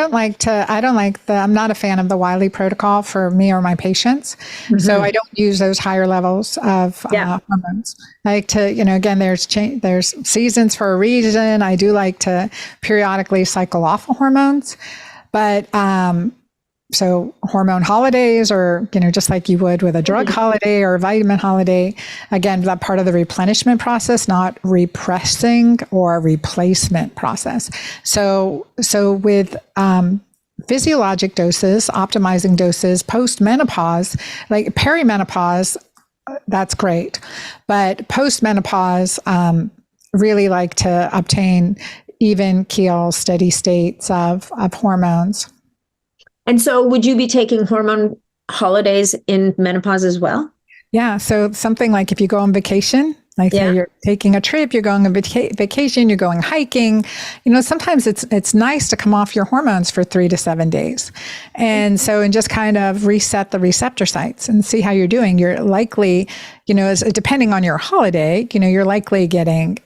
not a fan of the Wiley protocol for me or my patients. So I don't use those higher levels of hormones. I like to, again, there's seasons for a reason. I do like to periodically cycle off hormones, but, so hormone holidays, or, just like you would with a drug holiday or a vitamin holiday, again, that part of the replenishment process, not repressing or replacement process. So with, physiologic doses, optimizing doses, post-menopause, like perimenopause, that's great. But post-menopause, really like to obtain even keel, steady states of hormones.
And so would you be taking hormone holidays in menopause as well?
Yeah. So something like if you go on vacation, like say you're taking a trip, you're going on vacation, you're going hiking, sometimes it's nice to come off your hormones for 3 to 7 days. And so, and just kind of reset the receptor sites and see how you're doing. You're likely, depending on your holiday, you're likely getting,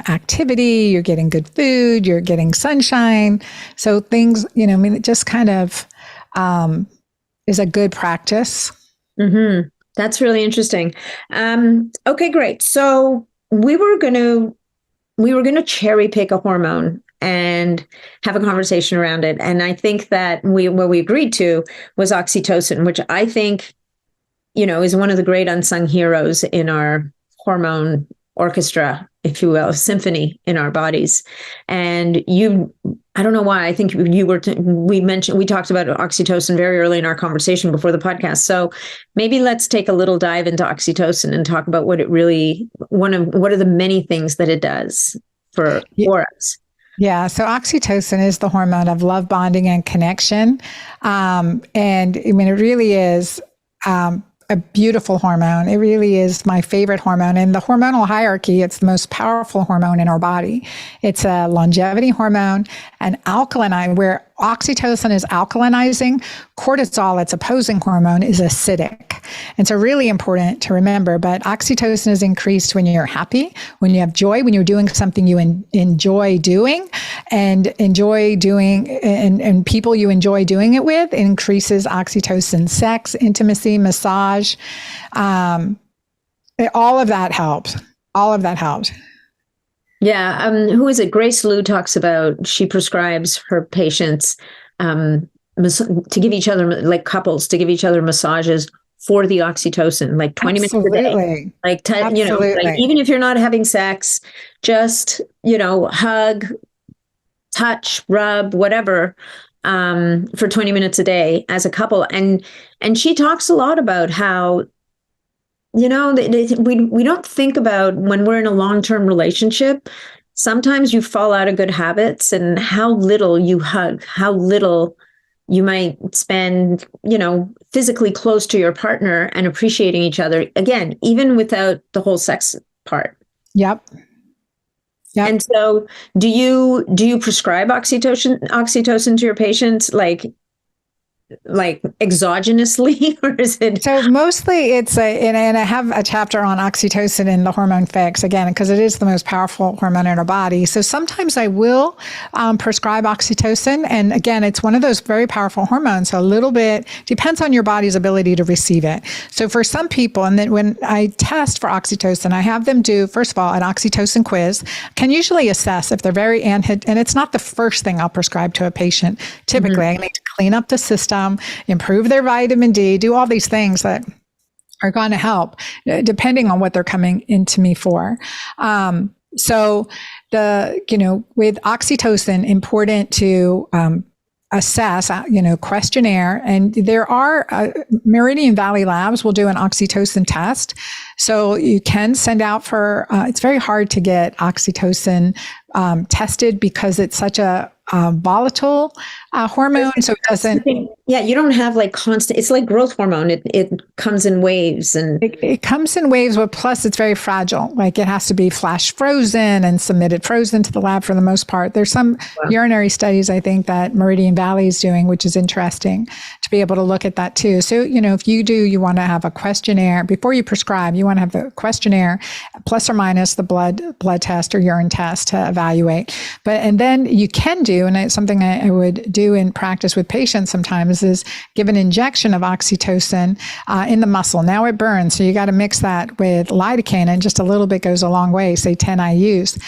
activity, you're getting good food, you're getting sunshine. So things, it just kind of, is a good practice.
That's really interesting. Okay, great. So we were going to cherry pick a hormone and have a conversation around it. And I think that what we agreed to was oxytocin, which I think, is one of the great unsung heroes in our hormone orchestra, if you will, symphony in our bodies. And I don't know why, I think we talked about oxytocin very early in our conversation before the podcast. So maybe let's take a little dive into oxytocin and talk about what are the many things that it does for us.
Yeah. So oxytocin is the hormone of love, bonding, and connection. And it really is, a beautiful hormone. It really is my favorite hormone. In the hormonal hierarchy, it's the most powerful hormone in our body. It's a longevity hormone, an alkaline, where oxytocin is alkalinizing. Cortisol, its opposing hormone, is acidic. And so really important to remember, but oxytocin is increased when you're happy, when you have joy, when you're doing something you enjoy doing and people you enjoy doing it with. It increases oxytocin. Sex, intimacy, massage, all of that helps. All of that helps.
Yeah. Who is it? Grace Liu talks about, she prescribes her patients to give each other, like couples, to give each other massages for the oxytocin, like 20 minutes a day. Like, like even if you're not having sex, just, hug, touch, rub, whatever, for 20 minutes a day as a couple. And she talks a lot about how, we don't think about when we're in a long-term relationship, sometimes you fall out of good habits and how little you hug, how little you might spend, physically close to your partner and appreciating each other. Again, even without the whole sex part.
Yep.
And so do you prescribe oxytocin to your patients, like exogenously, or is it?
So mostly it's and I have a chapter on oxytocin in the Hormone Fix, again, because it is the most powerful hormone in our body. So sometimes I will prescribe oxytocin. And again, it's one of those very powerful hormones. So a little bit depends on your body's ability to receive it. So for some people, and then when I test for oxytocin, I have them do, first of all, an oxytocin quiz. Can usually assess if they're very and it's not the first thing I'll prescribe to a patient. Typically, I need to clean up the system, improve their vitamin D, do all these things that are going to help depending on what they're coming into me for. So with oxytocin, important to assess, questionnaire. And there are Meridian Valley Labs will do an oxytocin test. So you can send out for, it's very hard to get oxytocin tested because it's such a volatile hormone. So it doesn't.
Yeah, you don't have like constant, it's like growth hormone. It comes in waves and
it comes in waves, but plus it's very fragile. Like it has to be flash frozen and submitted frozen to the lab for the most part. There's some urinary studies, I think, that Meridian Valley is doing, which is interesting to be able to look at that too. So, if you want to have a questionnaire before you prescribe, you want to have the questionnaire plus or minus the blood test or urine test to evaluate. And then you can do, and it's something I would do in practice with patients sometimes, is give an injection of oxytocin in the muscle. Now it burns, so you got to mix that with lidocaine, and just a little bit goes a long way, say 10 IUs.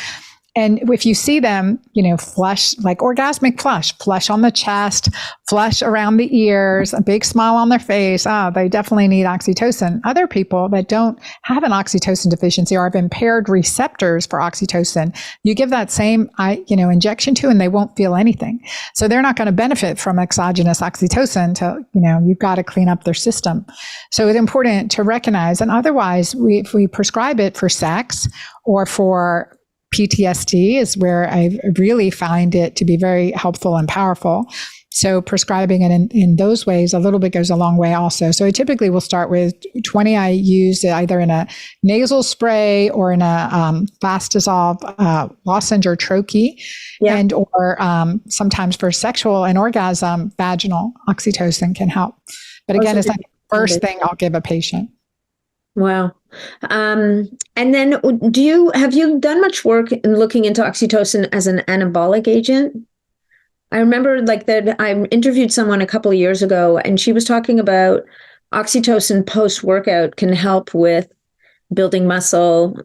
And if you see them, flush, like orgasmic flush on the chest, flush around the ears, a big smile on their face, they definitely need oxytocin. Other people that don't have an oxytocin deficiency or have impaired receptors for oxytocin, you give that same, injection to, and they won't feel anything. So they're not going to benefit from exogenous oxytocin till, you've got to clean up their system. So it's important to recognize. And otherwise, if we prescribe it for sex or for PTSD is where I really find it to be very helpful and powerful. So prescribing it in those ways a little bit goes a long way also. So I typically will start with 20 IUs either in a nasal spray or in a fast dissolve lozenge or troche, and or sometimes for sexual and orgasm, vaginal oxytocin can help. But again, it's not the first thing I'll give a patient.
Wow. And then have you done much work in looking into oxytocin as an anabolic agent? I remember I interviewed someone a couple of years ago, and she was talking about oxytocin post-workout can help with building muscle.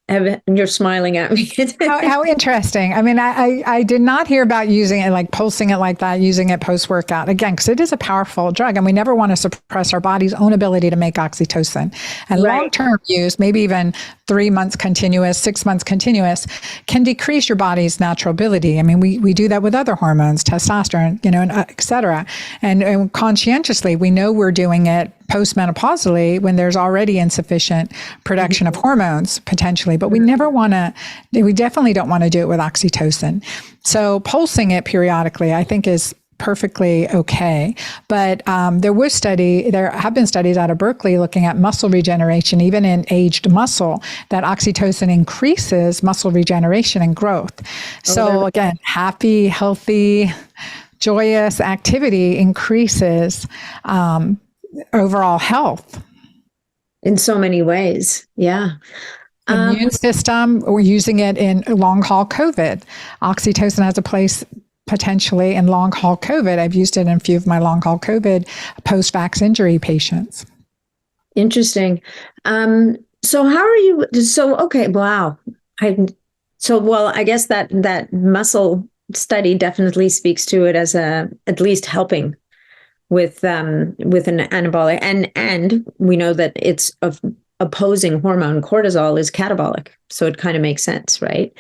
You're smiling at me.
How interesting. I mean, I did not hear about using it, like pulsing it like that, using it post-workout. Again, because it is a powerful drug, and we never want to suppress our body's own ability to make oxytocin. And long-term use, maybe even 3 months continuous, 6 months continuous, can decrease your body's natural ability. I mean, we do that with other hormones, testosterone, and et cetera. And conscientiously, we know we're doing it postmenopausally when there's already insufficient production of hormones potentially, but we definitely don't want to do it with oxytocin. So pulsing it periodically, I think, is perfectly okay. But there have been studies out of Berkeley looking at muscle regeneration, even in aged muscle, that oxytocin increases muscle regeneration and growth. So again, happy, healthy, joyous activity increases overall health.
In so many ways. Yeah.
Immune system, we're using it in long haul COVID. Oxytocin has a place potentially in long haul COVID. I've used it in a few of my long haul COVID post-vax injury patients.
Interesting. So how are you? So, okay. Wow. I guess that muscle study definitely speaks to it as at least helping with an anabolic, and we know that it's opposing hormone cortisol is catabolic, so it kind of makes sense, right?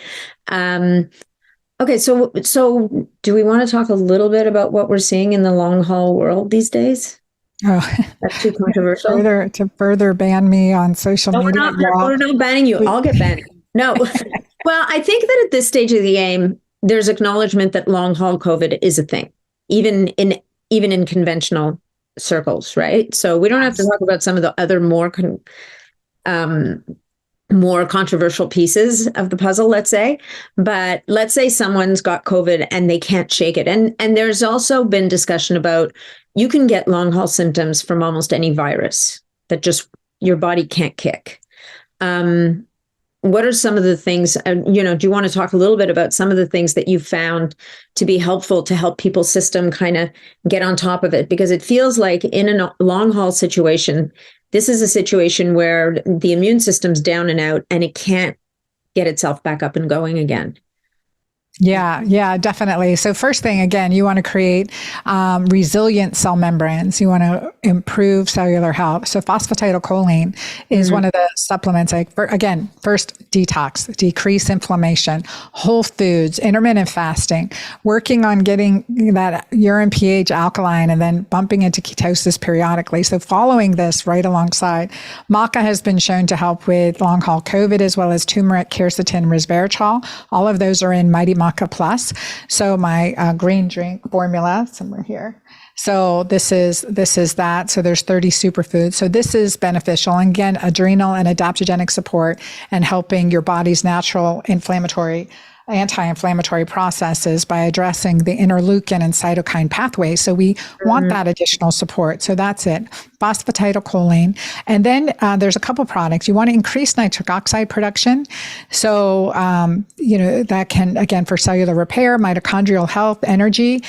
Okay, so do we want to talk a little bit about what we're seeing in the long haul world these days?
Oh,
that's too controversial.
To further ban me on social media.
We're not banning you. I'll get banned. No. Well, I think that at this stage of the game, there's acknowledgement that long haul COVID is a thing, even in conventional circles, right? So we don't have to talk about some of the other more controversial pieces of the puzzle, let's say. But let's say someone's got COVID and they can't shake it. And there's also been discussion about you can get long haul symptoms from almost any virus that just your body can't kick. What are some of the things, do you want to talk a little bit about some of the things that you've found to be helpful to help people's system kind of get on top of it? Because it feels like in a long haul situation, this is a situation where the immune system's down and out and it can't get itself back up and going again.
Yeah, definitely. So first thing, again, you want to create resilient cell membranes. You want to improve cellular health. So phosphatidylcholine is one of the supplements. First detox, decrease inflammation, whole foods, intermittent fasting, working on getting that urine pH alkaline and then bumping into ketosis periodically. So following this right alongside, maca has been shown to help with long haul COVID as well as turmeric, quercetin, resveratrol. All of those are in Mighty Maca Plus. So my green drink formula somewhere here. So this is that. So there's 30 superfoods. So this is beneficial. And again, adrenal and adaptogenic support and helping your body's natural anti-inflammatory processes by addressing the interleukin and cytokine pathways. So we want that additional support. So that's it. Phosphatidylcholine. And then there's a couple products. You want to increase nitric oxide production. So, that can, again, for cellular repair, mitochondrial health, energy,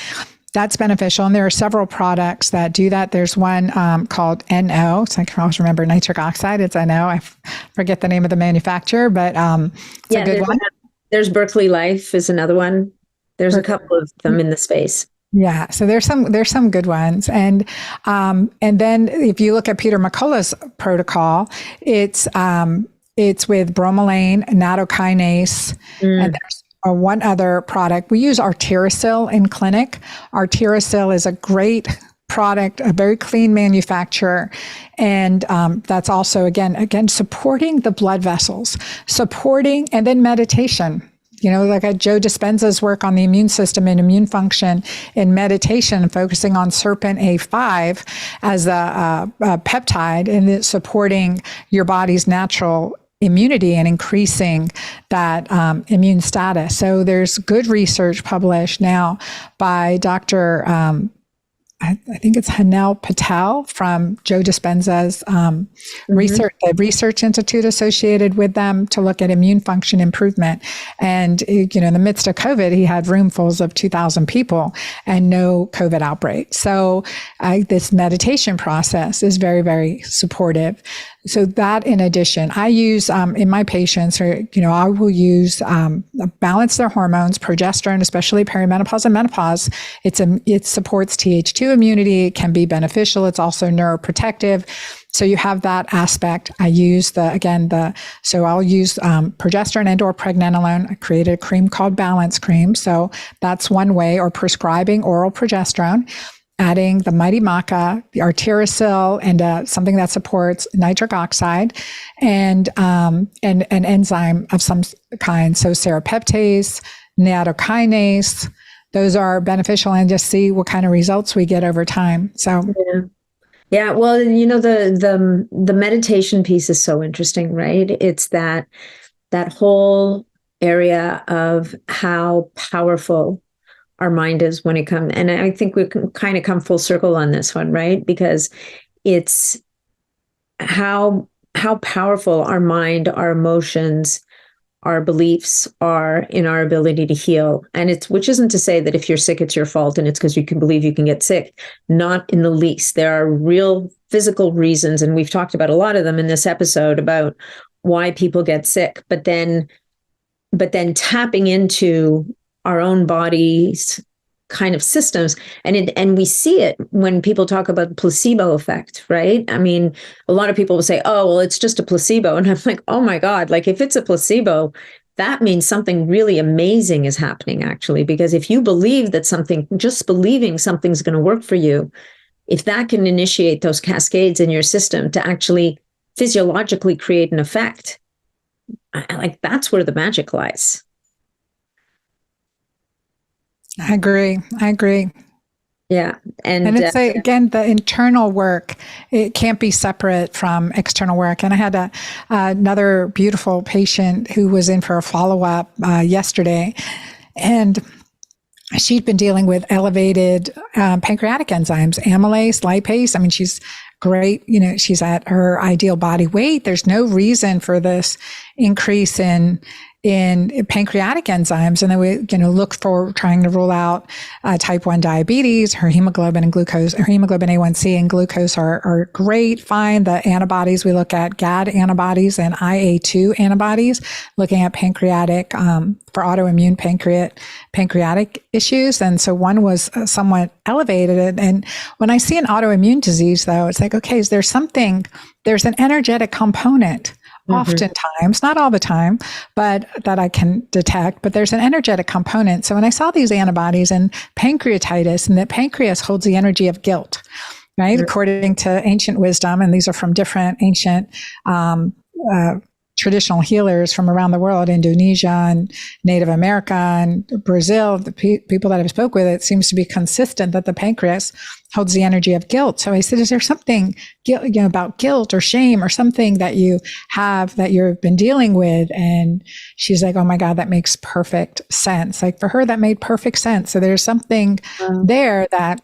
that's beneficial. And there are several products that do that. There's one called NO. So I can always remember nitric oxide. It's NO. I forget the name of the manufacturer, but it's a good one.
There's Berkeley Life is another one. There's a couple of them in the space.
Yeah, so there's some good ones, and then if you look at Peter McCullough's protocol, it's with bromelain, nattokinase, and there's one other product. We use Arterisol in clinic. Arterisol is a great product, a very clean manufacturer. And that's also, again, supporting the blood vessels, and then meditation. Like Joe Dispenza's work on the immune system and immune function in meditation, focusing on serpent A5 as a peptide, and it's supporting your body's natural immunity and increasing that immune status. So there's good research published now by Dr. I think it's Hanel Patel from Joe Dispenza's the research institute associated with them to look at immune function improvement. And, in the midst of COVID, he had roomfuls of 2,000 people and no COVID outbreak. So this meditation process is very, very supportive. So that in addition, I use in my patients, I will use balance their hormones, progesterone, especially perimenopause and menopause. It supports Th2 immunity. It can be beneficial. It's also neuroprotective. So you have that aspect. I use I'll use progesterone and or pregnenolone. I created a cream called Balance Cream. So that's one way, or prescribing oral progesterone. Adding the Mighty Maca, the Arterisol, and something that supports nitric oxide, and an enzyme of some kind. So serapeptase, nattokinase, those are beneficial and just see what kind of results we get over time. So
yeah. Well, the meditation piece is so interesting, right? It's that whole area of how powerful our mind is when it comes, and I think we can kind of come full circle on this one, right? Because it's how powerful our mind, our emotions, our beliefs are in our ability to heal. And which isn't to say that if you're sick, it's your fault and it's because you can believe you can get sick. Not in the least. There are real physical reasons, and we've talked about a lot of them in this episode about why people get sick. But then tapping into our own bodies kind of systems. And we see it when people talk about the placebo effect, right? I mean, a lot of people will say, oh, well, it's just a placebo. And I'm like, oh my God, like if it's a placebo, that means something really amazing is happening actually. Because if you believe that just believing something's going to work for you, if that can initiate those cascades in your system to actually physiologically create an effect, like that's where the magic lies.
I agree.
Yeah. And
it's again, the internal work, it can't be separate from external work. And I had another beautiful patient who was in for a follow-up yesterday, and she'd been dealing with elevated pancreatic enzymes, amylase, lipase. I mean, she's great. She's at her ideal body weight. There's no reason for this increase in pancreatic enzymes. And then we, look for trying to rule out type 1 diabetes. Her hemoglobin A1C and glucose are great, fine. The antibodies we look at, GAD antibodies and IA2 antibodies, looking at pancreatic, for autoimmune pancreatic issues. And so one was somewhat elevated. And when I see an autoimmune disease, though, it's like, okay, there's an energetic component. Oftentimes, not all the time, but that I can detect, but there's an energetic component. So when I saw these antibodies and pancreatitis, and that pancreas holds the energy of guilt, right? According to ancient wisdom, and these are from different ancient traditional healers from around the world, Indonesia and Native America and Brazil, the people that I've spoke with, it seems to be consistent that the pancreas holds the energy of guilt. So I said, is there something about guilt or shame or something that you have that you've been dealing with? And she's like, oh my God, that makes perfect sense. Like for her, that made perfect sense. So there's something there that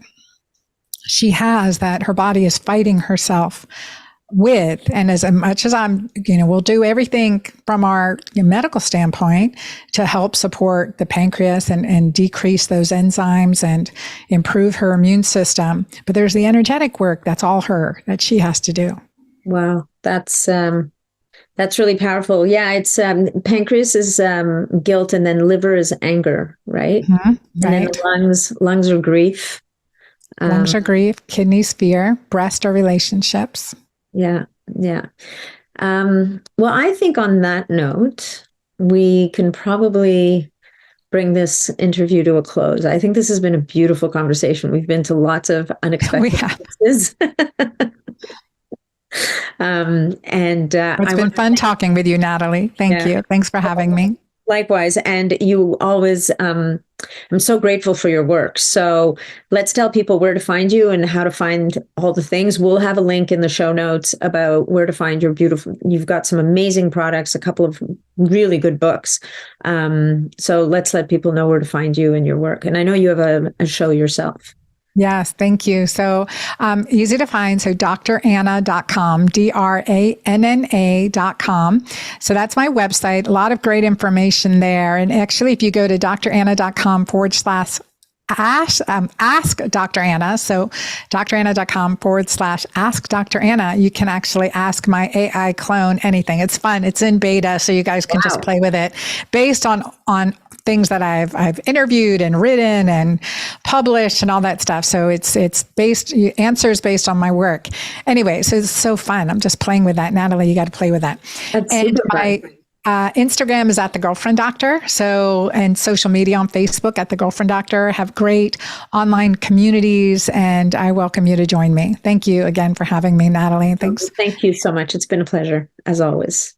she has that her body is fighting herself with. And as much as we'll do everything from our medical standpoint to help support the pancreas and decrease those enzymes and improve her immune system. But there's the energetic work that's all her, that she has to do. Wow.
That's really powerful. Yeah. It's, pancreas is, guilt, and then liver is anger, right? And then the lungs are grief.
Lungs are grief, kidneys fear, breast are relationships.
Yeah. Well, I think on that note, we can probably bring this interview to a close. I think this has been a beautiful conversation. We've been to lots of unexpected places.
It's been fun talking with you, Natalie. Thank you. Thanks for having me.
Likewise. And you always, I'm so grateful for your work. So let's tell people where to find you and how to find all the things. We'll have a link in the show notes about where to find you've got some amazing products, a couple of really good books. So let's let people know where to find you and your work. And I know you have a show yourself.
Yes, thank you. So easy to find. So dranna.com, DRANNA.com. So that's my website. A lot of great information there. And actually, if you go to dranna.com /ask Dr. Anna. So dranna.com /ask Dr. Anna. You can actually ask my AI clone anything. It's fun. It's in beta, so you guys can just play with it based on things that I've interviewed and written and published and all that stuff. So it's answers based on my work. Anyway, so it's so fun. I'm just playing with that. Natalie, you got to play with that. And my Instagram is at The Girlfriend Doctor. So, and social media on Facebook at The Girlfriend Doctor. Have great online communities, and I welcome you to join me. Thank you again for having me, Natalie. Thanks.
Thank you so much. It's been a pleasure, as always.